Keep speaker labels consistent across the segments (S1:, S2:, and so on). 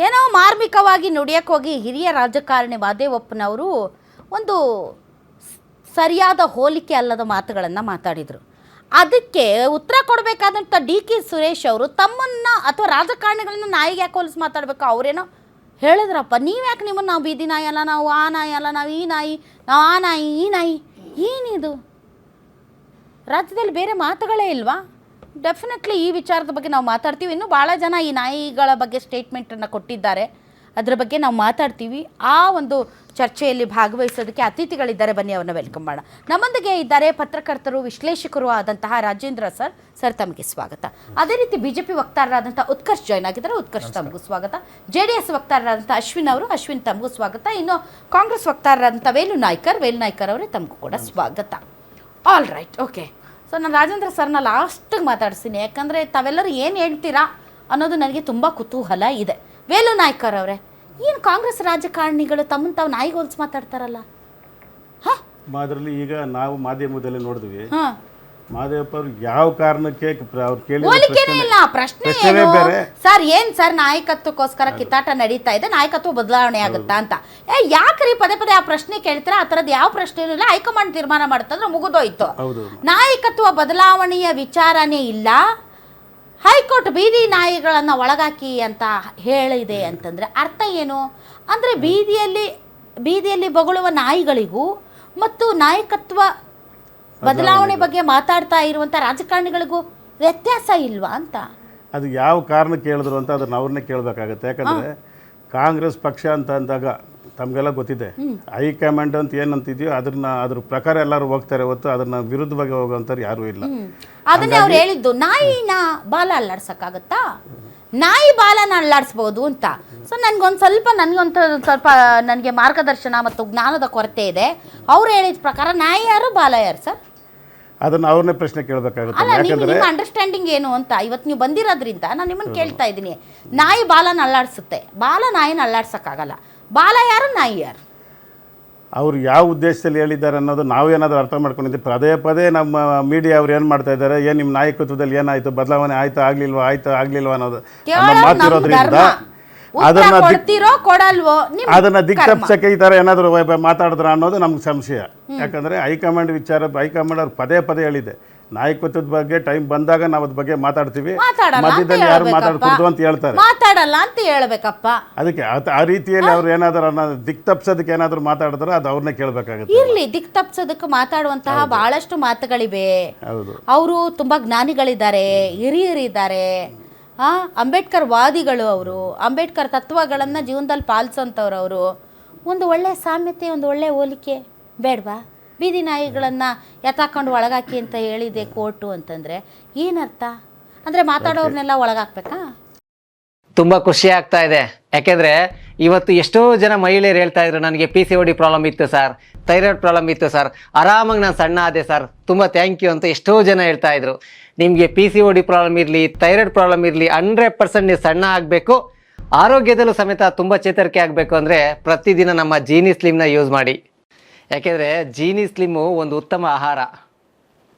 S1: ಏನೋ ಮಾರ್ಮಿಕವಾಗಿ ನುಡಿಯಕ್ಕೆ ಹೋಗಿ ಹಿರಿಯ ರಾಜಕಾರಣಿ ಮಾದೇವಪ್ಪನವರು ಒಂದು ಸರಿಯಾದ ಹೋಲಿಕೆ ಅಲ್ಲದ ಮಾತುಗಳನ್ನು ಮಾತಾಡಿದರು. ಅದಕ್ಕೆ ಉತ್ತರ ಕೊಡಬೇಕಾದಂಥ ಡಿ ಕೆ ಸುರೇಶ್ ಅವರು ತಮ್ಮನ್ನು ಅಥವಾ ರಾಜಕಾರಣಿಗಳನ್ನ ನಾಯಿಗೆ ಯಾಕೆ ಹೋಲಿಸಿ ಮಾತಾಡಬೇಕು? ಅವರೇನೋ ಹೇಳಿದ್ರಪ್ಪ, ನೀವ್ಯಾಕೆ ನಿಮ್ಮನ್ನು ನಾವು ಬೀದಿ ನಾಯಿ ಅಲ್ಲ, ನಾವು ಆ ನಾಯಿ ಅಲ್ಲ, ನಾವು ಈ ನಾಯಿ, ನಾವು ಆ ನಾಯಿ ಈ ನಾಯಿ, ಏನಿದು? ರಾಜ್ಯದಲ್ಲಿ ಬೇರೆ ಮಾತುಗಳೇ ಇಲ್ವಾ? ಡೆಫಿನೆಟ್ಲಿ ಈ ವಿಚಾರದ ಬಗ್ಗೆ ನಾವು ಮಾತಾಡ್ತೀವಿ. ಇನ್ನೂ ಭಾಳ ಜನ ಈ ನಾಯಿಗಳ ಬಗ್ಗೆ ಸ್ಟೇಟ್ಮೆಂಟನ್ನು ಕೊಟ್ಟಿದ್ದಾರೆ, ಅದರ ಬಗ್ಗೆ ನಾವು ಮಾತಾಡ್ತೀವಿ. ಆ ಒಂದು ಚರ್ಚೆಯಲ್ಲಿ ಭಾಗವಹಿಸೋದಕ್ಕೆ ಅತಿಥಿಗಳಿದ್ದಾರೆ, ಬನ್ನಿ ಅವ್ರನ್ನ ವೆಲ್ಕಮ್ ಮಾಡೋಣ. ನಮ್ಮೊಂದಿಗೆ ಇದ್ದಾರೆ ಪತ್ರಕರ್ತರು, ವಿಶ್ಲೇಷಕರು ಆದಂತಹ ರಾಜೇಂದ್ರ ಸರ್ ತಮಗೆ ಸ್ವಾಗತ. ಅದೇ ರೀತಿ ಬಿಜೆಪಿ ವಕ್ತಾರರಾದಂಥ ಉತ್ಕರ್ಷ್ ಜಾಯ್ನ್ ಆಗಿದ್ದಾರೆ, ಉತ್ಕರ್ಷ್ ತಮಗೂ ಸ್ವಾಗತ. JDS ವಕ್ತಾರರಾದಂಥ ಅಶ್ವಿನ್ ತಮಗೂ ಸ್ವಾಗತ. ಇನ್ನು ಕಾಂಗ್ರೆಸ್ ವಕ್ತಾರರಾದಂಥ ವೇಲು ನಾಯ್ಕರ್ ಅವರೇ ತಮಗೂ ಕೂಡ ಸ್ವಾಗತ. All right, okay. ಸೊ ನಾನು ರಾಜೇಂದ್ರ ಸರ್ನ ಲಾಸ್ಟಿಗೆ ಮಾತಾಡ್ತೀನಿ, ಯಾಕಂದರೆ ತಾವೆಲ್ಲರೂ ಏನು ಹೇಳ್ತೀರಾ ಅನ್ನೋದು ನನಗೆ ತುಂಬ ಕುತೂಹಲ ಇದೆ. ವೇಲು ನಾಯ್ಕರ್ ಅವರೇ, ಏನು ಕಾಂಗ್ರೆಸ್ ರಾಜಕಾರಣಿಗಳು ತಮ್ಮನ್ನು ತಾವು ನಾಯಿಗೆ ಹೋಲಿಸಿ ಮಾತಾಡ್ತಾರಲ್ಲ?
S2: ಅದರಲ್ಲಿ ಈಗ ನಾವು ಮಾಧ್ಯಮದಲ್ಲಿ ನೋಡಿದ್ವಿ, ಮಾದೇವಪ್ಪ ಅವ್ರು ಯಾವ ಕಾರಣಕ್ಕೆ ಅವ್ರು
S1: ಇಲ್ಲ ಪ್ರಶ್ನೆ ಸರ್, ಏನ್ ಸರ್ ನಾಯಕತ್ವಕ್ಕೋಸ್ಕರ ಕಿತ್ತಾಟ ನಡೀತಾ ಇದೆ, ನಾಯಕತ್ವ ಬದಲಾವಣೆ ಆಗುತ್ತಾ ಅಂತ. ಯಾಕ್ರಿ ಪದೇ ಪದೇ ಆ ಪ್ರಶ್ನೆ ಕೇಳ್ತೀರಾ? ಆ ಥರದ್ದು ಯಾವ ಪ್ರಶ್ನೆ ಇಲ್ಲ. ಹೈಕಮಾಂಡ್ ತೀರ್ಮಾನ ಮಾಡುತ್ತಂದ್ರೆ ಮುಗಿದೋಯ್ತು. ನಾಯಕತ್ವ ಬದಲಾವಣೆಯ ವಿಚಾರನೇ ಇಲ್ಲ. ಹೈಕೋರ್ಟ್ ಬೀದಿ ನಾಯಿಗಳನ್ನು ಒಳಗಾಕಿ ಅಂತ ಹೇಳಿದೆ ಅಂತಂದರೆ ಅರ್ಥ ಏನು? ಅಂದರೆ ಬೀದಿಯಲ್ಲಿ ಬೊಗಳುವ ನಾಯಿಗಳಿಗೂ ಮತ್ತು ನಾಯಕತ್ವ ಬದಲಾವಣೆ ಬಗ್ಗೆ ಮಾತಾಡ್ತಾ ಇರುವಂಥ ರಾಜಕಾರಣಿಗಳಿಗೂ ವ್ಯತ್ಯಾಸ ಇಲ್ವಾ ಅಂತ.
S2: ಅದು ಯಾವ ಕಾರಣಕ್ಕೆ ಹೇಳಿದ್ರು ಅಂತ ಅದನ್ನು ಅವ್ರನ್ನೇ ಕೇಳಬೇಕಾಗತ್ತೆ. ಯಾಕಂದರೆ ಕಾಂಗ್ರೆಸ್ ಪಕ್ಷ ಅಂತ ಅಂದಾಗ ತಮಗೆಲ್ಲ ಗೊತ್ತಿದೆ, ಹೈಕಮಾಂಡ್ ಅಂತ ಏನಂತಿದೆಯೋ ಅದ್ರ ಪ್ರಕಾರ ಎಲ್ಲರೂ ಹೋಗ್ತಾರೆ ಹೊತ್ತು ಅದನ್ನ ವಿರುದ್ಧವಾಗಿ ಹೋಗೋಂಥವ್ರು ಯಾರೂ ಇಲ್ಲ.
S1: ಅದನ್ನೇ ಅವ್ರು ಹೇಳಿದ್ದು, ನಾಯಿನ ಬಾಲ ಅಲ್ಲಾಡ್ಸಕ್ಕಾಗತ್ತಾ? ನಾಯಿ ಬಾಲನ ಅಲ್ಲಾಡಿಸ್ಬೋದು ಅಂತ. ಸೊ ನನಗೆ ಮಾರ್ಗದರ್ಶನ ಮತ್ತು ಜ್ಞಾನದ ಕೊರತೆ ಇದೆ. ಅವ್ರು ಹೇಳಿದ ಪ್ರಕಾರ ನಾಯಿ ಯಾರು, ಬಾಲ ಯಾರು ಸರ್?
S2: ಅದನ್ನು ಅವ್ರನ್ನೇ ಪ್ರಶ್ನೆ ಕೇಳಬೇಕಾಗುತ್ತೆ.
S1: ಅಲ್ಲ, ನಿಮ್ಮ ಅಂಡರ್ಸ್ಟ್ಯಾಂಡಿಂಗ್ ಏನು ಅಂತ ಇವತ್ತು ನೀವು ಬಂದಿರೋದ್ರಿಂದ ನಾನು ನಿಮ್ಮನ್ನು ಕೇಳ್ತಾ ಇದ್ದೀನಿ. ನಾಯಿ ಬಾಲನ ಅಲ್ಲಾಡಿಸುತ್ತೆ, ಬಾಲ ನಾಯಿನ ಅಲ್ಲಾಡ್ಸಕ್ಕಾಗಲ್ಲ. ಬಾಲ ಯಾರು, ನಾಯಿ ಯಾರು?
S2: ಅವ್ರು ಯಾವ ಉದ್ದೇಶದಲ್ಲಿ ಹೇಳಿದ್ದಾರೆ ಅನ್ನೋದು ನಾವೇನಾದರೂ ಅರ್ಥ ಮಾಡ್ಕೊಂಡಿದ್ದೀವಿ. ಪದೇ ನಮ್ಮ ಮೀಡಿಯಾ ಅವ್ರು ಏನು ಮಾಡ್ತಾ ಇದ್ದಾರೆ, ಏನು ನಿಮ್ಮ ನಾಯಕತ್ವದಲ್ಲಿ ಏನಾಯಿತು, ಬದಲಾವಣೆ ಆಯ್ತಾ ಆಗ್ಲಿಲ್ವಾ ಅನ್ನೋದು ಮಾತಿರೋದ್ರಿಂದ ಅದನ್ನ ದಿಕ್ತಪ್ಸಕ್ಕೆ ಈ ಥರ ಏನಾದರೂ ಮಾತಾಡಿದ್ರ ಅನ್ನೋದು ನಮ್ಗೆ ಸಂಶಯ. ಯಾಕಂದರೆ ಹೈಕಮಾಂಡ್ ಅವ್ರು ಪದೇ ಹೇಳಿದೆ, ನಾಯಕತ್ವದ ಬಗ್ಗೆ ಟೈಮ್ ಬಂದಾಗ ನಾವು ಅದ್ರ ಬಗ್ಗೆ ಮಾತಾಡ್ತೀವಿ, ಮಧ್ಯದಲ್ಲಿ ಯಾರು ಮಾತಾಡ್ಕೊಡ್ದು ಅಂತ ಹೇಳ್ತಾರೆ,
S1: ಮಾತಾಡಲ್ಲ ಅಂತ ಹೇಳ್ಬೇಕಪ್ಪ.
S2: ಅದಕ್ಕೆ ಆ ರೀತಿಯಲ್ಲಿ ಅವ್ರು ಏನಾದರೂ ದಿಕ್ತಪ್ಸೋದಕ್ಕೆ ಏನಾದರೂ ಮಾತಾಡಿದ್ರೆ ಅದು ಅವ್ರನ್ನೇ ಕೇಳಬೇಕಾಗುತ್ತೆ.
S1: ಇರ್ಲಿ, ದಿಕ್ತಪ್ಸೋದಕ್ಕೆ ಮಾತಾಡುವಂತಹ ಬಹಳಷ್ಟು ಮಾತುಗಳಿವೆ. ಅವರು ತುಂಬಾ ಜ್ಞಾನಿಗಳಿದ್ದಾರೆ, ಹಿರಿಯರಿದ್ದಾರೆ, ಅಂಬೇಡ್ಕರ್ ವಾದಿಗಳು ಅವರು, ಅಂಬೇಡ್ಕರ್ ತತ್ವಗಳನ್ನು ಜೀವನದಲ್ಲಿ ಪಾಲಿಸೋಂಥವ್ರು ಅವರು. ಒಂದು ಒಳ್ಳೆಯ ಸಾಮ್ಯತೆ, ಒಂದು ಒಳ್ಳೆಯ ಹೋಲಿಕೆ ಬೇಡವಾ? ಬೀದಿ ನಾಯಿಗಳನ್ನು ಎತ್ತಾಕೊಂಡು ಒಳಗಾಕಿ ಅಂತ ಹೇಳಿದೆ ಕೋರ್ಟು ಅಂತಂದರೆ ಏನರ್ಥ? ಅಂದರೆ ಮಾತಾಡೋರ್ನೆಲ್ಲ ಒಳಗಾಕ್ಬೇಕಾ?
S3: ತುಂಬ ಖುಷಿ ಆಗ್ತಾ ಇದೆ. ಯಾಕೆಂದರೆ ಇವತ್ತು ಎಷ್ಟೋ ಜನ ಮಹಿಳೆಯರು ಹೇಳ್ತಾ ಇದ್ರು, ನನಗೆ PCOD ಪ್ರಾಬ್ಲಮ್ ಇತ್ತು ಸರ್, ಥೈರಾಯ್ಡ್ ಪ್ರಾಬ್ಲಮ್ ಇತ್ತು ಸರ್, ಆರಾಮಾಗಿ ನಾನು ಸಣ್ಣ ಆದೆ ಸರ್, ತುಂಬ ಥ್ಯಾಂಕ್ ಯು ಅಂತ ಎಷ್ಟೋ ಜನ ಹೇಳ್ತಾ ಇದ್ರು. ನಿಮಗೆ PCOD ಪ್ರಾಬ್ಲಮ್ ಇರಲಿ, ಥೈರಾಯ್ಡ್ ಪ್ರಾಬ್ಲಮ್ ಇರಲಿ, 100% ನೀವು ಸಣ್ಣ ಆಗಬೇಕು, ಆರೋಗ್ಯದಲ್ಲೂ ಸಮೇತ ತುಂಬ ಚೇತರಿಕೆ ಆಗಬೇಕು ಅಂದರೆ ಪ್ರತಿದಿನ ನಮ್ಮ ಜೀನಿ ಸ್ಲಿಮ್ನ ಯೂಸ್ ಮಾಡಿ. ಯಾಕೆಂದರೆ ಜೀನಿ ಸ್ಲಿಮ್ಮು ಒಂದು ಉತ್ತಮ ಆಹಾರ.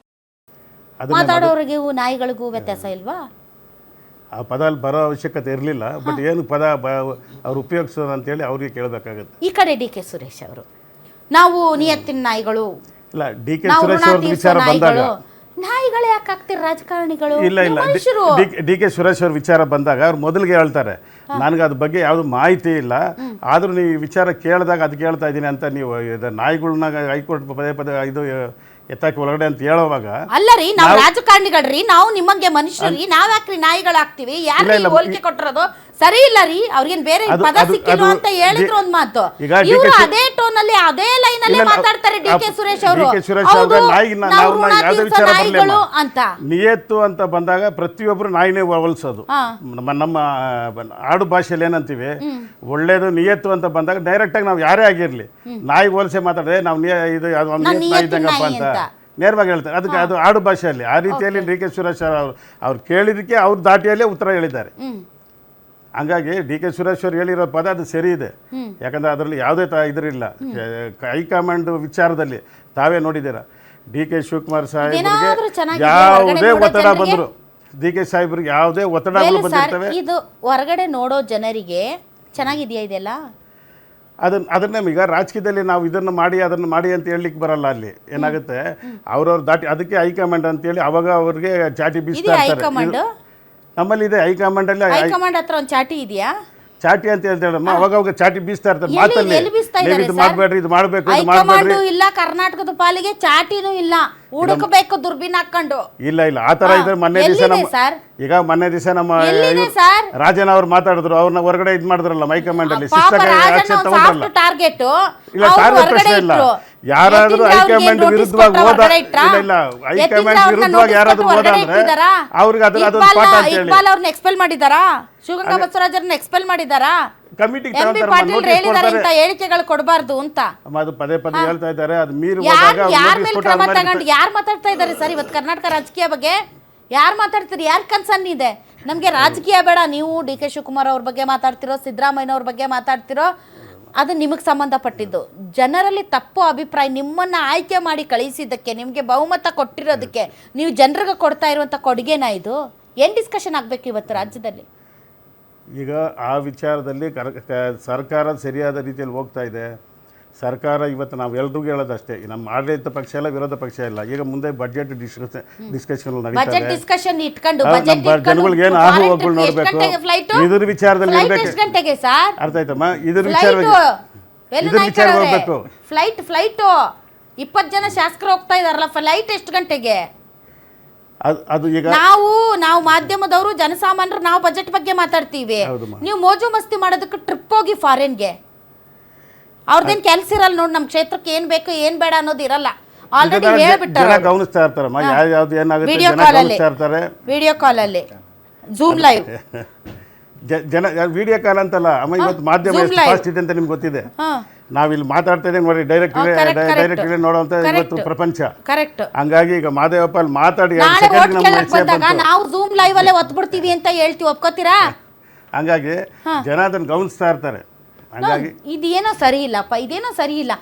S1: ಮಾತಾಡೋರಿಗೂ ನಾಯಿಗಳಿಗೂ ವ್ಯತ್ಯಾಸ ಇಲ್ವಾ?
S2: ಆ ಪದ ಅಲ್ಲಿ ಬರೋ ಅವಶ್ಯಕತೆ ಇರಲಿಲ್ಲ, ಬಟ್ ಏನು ಪದ ಅವ್ರು ಉಪಯೋಗಿಸೋದು ಅಂತೇಳಿ ಅವ್ರಿಗೆ ಕೇಳಬೇಕಾಗುತ್ತೆ.
S1: ಈ ಕಡೆ ಡಿ ಕೆ ಸುರೇಶ್ ಅವರು, ನಾವು ನಿಯತ್ತಿನ ನಾಯಿಗಳು,
S2: ಇಲ್ಲ ಡಿ ಕೆ ಸುರೇಶ್ ಅವ್ರ ವಿಚಾರ ಬಂದಾಗ
S1: ನಾಯಿಗಳು ಯಾಕೆ ಆಗ್ತಿರ ರಾಜಕಾರಣಿಗಳು?
S2: ಇಲ್ಲ ಡಿ ಕೆ ಸುರೇಶ್ ಅವ್ರ ವಿಚಾರ ಬಂದಾಗ ಅವ್ರು ಮೊದಲಿಗೆ ಹೇಳ್ತಾರೆ, ನನಗೆ ಅದ್ರ ಬಗ್ಗೆ ಯಾವುದು ಮಾಹಿತಿ ಇಲ್ಲ, ಆದರೂ ನೀವು ಈ ವಿಚಾರ ಕೇಳಿದಾಗ ಅದಕ್ಕೆ ಹೇಳ್ತಾ ಇದ್ದೀನಿ ಅಂತ. ನೀವು ನಾಯಿಗಳನ್ನ ಹೈಕೋರ್ಟ್ ಪದೇ ಇದು ಎತ್ತಾಕಿ ಒಳಗಡೆ ಅಂತ ಹೇಳೋವಾಗ,
S1: ಅಲ್ಲ ರೀ, ನಾವು ರಾಜಕಾರಣಿಗಳ್ರಿ, ನಾವು ನಿಮ್ಮಂಗೆ ಮನುಷ್ಯರಿ, ನಾವ್ ಯಾಕ್ರಿ ನಾಯಿಗಳಾಗ್ತೀವಿ? ಯಾರು ಹೋಲಿಕೆ ಕೊಟ್ಟಿರೋದು ಸರಿ ಇಲ್ಲ ರೀ. ಅವ್ರಿಗೇನ್ ಬೇರೆ ಪದ ಸಿಕ್ಕಿಲ್ಲ ಅಂತ ಹೇಳಿದ್ರು ಒಂದ್ ಮಾತು, ಇವರು ಅದೇ ಟೋನ್ ಅಲ್ಲಿ ಅದೇ ಲೈನ್ ಅಲ್ಲಿ ಮಾತಾಡ್ತಾರೆ ಡಿ ಕೆ ಸುರೇಶ್ ಅವರು. ನಾಯಿಗಳು ಅಂತ
S2: ನಿಯತ್ತು ಅಂತ ಬಂದಾಗ ಪ್ರತಿಯೊಬ್ರು ನಾಯಿನೇ ಹೋಲಿಸೋದು. ನಮ್ಮ ಆಡು ಭಾಷೆಯಲ್ಲಿ ಏನಂತೀವಿ, ಒಳ್ಳೇದು ನಿಯತ್ತು ಅಂತ ಬಂದಾಗ ಡೈರೆಕ್ಟ್ ಆಗಿ ನಾವು ಯಾರೇ ಆಗಿರ್ಲಿ ನಾಯಿ ಹೋಲಿಸೆ ಮಾತಾಡಿದ್ರೆ ನಾವು ಇದು ಇದ್ದಂಗಪ್ಪ ಅಂತ ನೇರವಾಗಿ ಹೇಳ್ತಾರೆ. ಅದಕ್ಕೆ ಅದು ಆಡು ಭಾಷೆಯಲ್ಲಿ ಆ ರೀತಿಯಲ್ಲಿ ಡಿ ಕೆ ಸುರೇಶ್ ಅವ್ರು ಕೇಳಿದಕ್ಕೆ ಅವ್ರ ದಾಟಿಯಲ್ಲೇ ಉತ್ತರ ಹೇಳಿದ್ದಾರೆ. ಹಂಗಾಗಿ ಡಿ ಕೆ ಸುರೇಶ್ ಅವರು ಹೇಳಿರೋ ಪದ ಅದು ಸರಿ ಇದೆ. ಯಾಕಂದರೆ ಅದರಲ್ಲಿ ಯಾವುದೇ ಇದರಿಲ್ಲ. ಹೈಕಮಾಂಡ್ ವಿಚಾರದಲ್ಲಿ ತಾವೇ ನೋಡಿದ್ದೀರ, ಡಿ ಕೆ ಶಿವಕುಮಾರ್ ಸಾಹೇಬರಿಗೆ ಯಾವುದೇ ಒತ್ತಡ ಬಂದರು, ಡಿ ಕೆ ಸಾಹೇಬ್ರಿಗೆ ಯಾವುದೇ ಒತ್ತಡಗಳು ಬಂದಿರ್ತವೆ.
S1: ಇದು ಹೊರಗಡೆ ನೋಡೋ ಜನರಿಗೆ ಚೆನ್ನಾಗಿದೆಯಾ ಇದೆಲ್ಲ?
S2: ಅದನ್ನೇ ಈಗ ರಾಜಕೀಯದಲ್ಲಿ ನಾವು ಇದನ್ನು ಅದನ್ನು ಮಾಡಿ ಅಂತ ಹೇಳಲಿಕ್ಕೆ ಬರಲ್ಲ. ಅಲ್ಲಿ ಏನಾಗುತ್ತೆ ಅವ್ರವ್ರು ದಾಟಿ ಅದಕ್ಕೆ ಹೈಕಮಾಂಡ್ ಅಂತೇಳಿ ಅವಾಗ ಅವ್ರಿಗೆ ಚಾಟಿ ಬೀಸ್ತಾ ಇರ್ತಾರೆ.
S1: ಹೈಕಮಾಂಡ್
S2: ನಮ್ಮಲ್ಲಿ ಇದೆ, ಹೈಕಮಾಂಡಲ್ಲಿ
S1: ಹೈಕಮಾಂಡ್ ಹತ್ರ ಒಂದು ಚಾಟಿ ಇದೆಯಾ?
S2: ಚಾಟಿ ಅಂತ ಹೇಳ್ತಾರಮ್ಮ, ಅವಾಗ ಚಾಟಿ ಬೀಸ್ತಾ ಇರ್ತಾರೆ
S1: ಎಲ್ಲಿ
S2: ಮಾತಲ್ಲಿ,
S1: ಬೀಸ್ತಾ
S2: ನೀವು
S1: ಇದ್ದಾರೆ
S2: ಇದು
S1: ಸರ್?
S2: ಮಾಡಬೇಡ್ರಿ, ಇದು ಮಾಡಬೇಕು, ಇದು
S1: ಹೈಕಮಾಂಡು
S2: ಮಾಡಬೇಡ್ರಿ.
S1: ಇಲ್ಲ, ಕರ್ನಾಟಕದ ಪಾಲಿಗೆ ಚಾಟಿನೂ ಇಲ್ಲ, ಹುಡುಕಬೇಕು ದುರ್ಬಿನ್ ಹಾಕೊಂಡು.
S2: ಇಲ್ಲ ಆ ಥರ ಇದ್ರೆ ಮೊನ್ನೆ ದಿವಸ
S1: ಎಲ್ಲಿದೆ ಸರ್?
S2: ಈಗ ಮೊನ್ನೆ ದಿವಸ ನಮ್ಮ
S1: ಎಲ್ಲಿದೆ ಸರ್?
S2: ರಾಜನ್ ಅವ್ರು ಮಾತಾಡಿದ್ರು, ಅವ್ರನ್ನ ಹೊರಗಡೆ ಇದು ಮಾಡಿದ್ರಲ್ಲ ಹೈಕಮಾಂಡ್ ಅಲ್ಲಿ,
S1: ಪಾಪ
S2: ಶಿಸ್ತಾಗಿ
S1: ರಾಜಣ್ಣ
S2: ಆಕ್ಷನ್
S1: ಒಂದು
S2: ತಗೊಂಡ್ರಲ್ಲ.
S1: Soft target.
S2: ಇಲ್ಲ ಟಾರ್ಗೆಟ್ ಪ್ರಶ್ನೆ ಇಲ್ಲ, ಯಾರಾದ್ರೂ ಹೈಕಮಾಂಡ್ ವಿರುದ್ಧವಾಗಿ ಹೋದ ಇಲ್ಲ ಹೈಕಮಾಂಡ್ ವಿರುದ್ಧವಾಗಿ ಯಾರಾದ್ರೂ ಹೋದ ಅಂದ್ರೆ ಅವ್ರಿಗೆ ಅದೊಂದು ಪಾಠ ಅಂತ ಹೇಳಿ
S1: ಇಕ್ಬಾಲ್ ಅವ್ರನ್ನ ಎಕ್ಸ್ಪೆಲ್ ಮಾಡಿದಾರಾ? ಶಿವಗಂಗಾ ಬಸವರಾಜರನ್ನ ಎಕ್ಸ್ಪೆಲ್ ಮಾಡಿದಾರಾ?
S2: ಕಮಿಟಿಗೆ
S1: ಎಂ ಪಿ ಪಾಟೀಲ್ ಹೇಳಿದಾರೆ ಇಂತ ಹೇಳಿಕೆಗಳು ಕೊಡಬಾರ್ದು ಅಂತ.
S2: ಅದು ಪದೇ ಹೇಳ್ತಾ ಇದ್ದಾರೆ. ಅದು ಮೀರಿ
S1: ಯಾರ ಮೇಲೆ ಕ್ರಮ ತಗೊಂಡು ಯಾರು ಮಾತಾಡ್ತಾ ಇದ್ದಾರೆ ಸರ್ ಇವತ್ತು ಕರ್ನಾಟಕ ರಾಜಕೀಯ ಬಗ್ಗೆ? ಯಾರು ಮಾತಾಡ್ತೀರಿ? ಯಾರು ಕನ್ಸರ್ನ್ ಇದೆ? ನಮಗೆ ರಾಜಕೀಯ ಬೇಡ. ನೀವು ಡಿ ಕೆ ಶಿವಕುಮಾರ್ ಅವ್ರ ಬಗ್ಗೆ ಮಾತಾಡ್ತಿರೋ, ಸಿದ್ದರಾಮಯ್ಯ ಅವ್ರ ಬಗ್ಗೆ ಮಾತಾಡ್ತಿರೋ, ಅದು ನಿಮಗೆ ಸಂಬಂಧಪಟ್ಟಿದ್ದು. ಜನರಲ್ಲಿ ತಪ್ಪು ಅಭಿಪ್ರಾಯ, ನಿಮ್ಮನ್ನು ಆಯ್ಕೆ ಮಾಡಿ ಕಳಿಸಿದ್ದಕ್ಕೆ, ನಿಮಗೆ ಬಹುಮತ ಕೊಟ್ಟಿರೋದಕ್ಕೆ ನೀವು ಜನರಿಗೆ ಕೊಡ್ತಾ ಇರುವಂಥ ಕೊಡುಗೆನಾ ಇದು? ಏನು ಡಿಸ್ಕಷನ್ ಆಗಬೇಕು ಇವತ್ತು ರಾಜ್ಯದಲ್ಲಿ?
S2: ಈಗ ಆ ವಿಚಾರದಲ್ಲಿ ಸರ್ಕಾರ ಸರಿಯಾದ ರೀತಿಯಲ್ಲಿ ಹೋಗ್ತಾ ಇದೆ. ಸರ್ಕಾರ ಇವತ್ತು ನಾವು ಎಲ್ರಿಗೂ ಹೇಳೋದಷ್ಟೇ, ನಮ್ಮ ಆಡಳಿತ ಪಕ್ಷ ಇಲ್ಲ, ವಿರೋಧ ಪಕ್ಷ ಇಲ್ಲ. ಈಗ ಮುಂದೆ ಬಜೆಟ್ ಡಿಸ್ಕಷನ್
S1: ಬಜೆಟ್ ಡಿಸ್ಕಷನ್ ಇಟ್ಕೊಂಡು
S2: ಜನಗಳಿಗೆ ಏನು ಆಗು ಹೋಗ್ಗಳು ನೋಡಬೇಕು. ಇದ್ರ ವಿಚಾರದಲ್ಲಿ ಇರಬೇಕು.
S1: ಎಷ್ಟು ಗಂಟೆಗೆ ಸರ್?
S2: ಅರ್ಥ ಆಯ್ತಮ್ಮ? ಇದ್ರ ವಿಚಾರ ಹೋಗ್ಬೇಕು.
S1: ಫ್ಲೈಟ್ 20 ಜನ ಶಾಸಕರು ಹೋಗ್ತಾ ಇದಾರಲ್ಲ, ಫ್ಲೈಟ್ ಎಷ್ಟು ಗಂಟೆಗೆ?
S2: ಅದು ಈಗ
S1: ನಾವು ಮಾಧ್ಯಮದವರು, ಜನಸಾಮಾನ್ಯರು, ನಾವು ಬಜೆಟ್ ಬಗ್ಗೆ ಮಾತಾಡ್ತೀವಿ. ನೀವು ಮೋಜು ಮಸ್ತಿ ಮಾಡೋದಕ್ಕೆ ಟ್ರಿಪ್ ಹೋಗಿ ಫಾರಿನ್ಗೆ, ಅವ್ರದ್ದೇನು ಕೆಲಸ ಇರಲ್ಲ ನೋಡಿ. ನಮ್ಮ ಕ್ಷೇತ್ರಕ್ಕೆ ಏನ್ ಬೇಕು ಏನ್ ಬೇಡ ಅನ್ನೋದು ಇರಲ್ಲ. ಆಲ್ರೆಡಿ ಹೇಳ್ಬಿಟ್ಟಾರೆ.
S2: ಗಮನಿಸ್ತಾ ಇರ್ತಾರಮ್ಮ, ಯಾವ್ದು ಏನಾಗುತ್ತೆ
S1: ವಿಡಿಯೋ ಕಾಲ್ ಅಲ್ಲಿ ಝೂಮ್ ಲೈವ್
S2: ಜನ ವಿಡಿಯೋ ಕಾಲ್ ಅಂತಲ್ಲ ಅಮ್ಮ, ಇವತ್ತು ಮಾಧ್ಯಮ ಎಷ್ಟು ಫಾಸ್ಟ್ ಇದೆ ಅಂತ ನಿಮ್ಗೆ ಗೊತ್ತಿದೆ. ನಾವಿಲ್ಲಿ ಮಾತಾಡ್ತಾ ಇದ್ದೇವೆ ನೋಡಿ, ಡೈರೆಕ್ಟ್ ನೋಡುವಂತ ಇವತ್ತು ಪ್ರಪಂಚ.
S1: ಕರೆಕ್ಟ್.
S2: ಹಂಗಾಗಿ ಈಗ ಮಾದೇವಪ್ಪ ಅಲ್ಲಿ ಮಾತಾಡಿ
S1: ನಾವು ಝೂಮ್ ಲೈವ್ ಅಲ್ಲೇ ಒತ್ಬಿಡ್ತೀವಿ ಅಂತ ಹೇಳ್ತೀವಿ, ಒಪ್ಕೋತೀರಾ?
S2: ಹಂಗಾಗಿ ಜನ ಅದನ್ನ ಗಮನಿಸ್ತಾ ಇರ್ತಾರೆ. ಹಂಗಾಗಿ
S1: ಇದೇನೋ ಸರಿ ಇಲ್ಲಪ್ಪ, ಇದೇನೋ ಸರಿ ಇಲ್ಲ.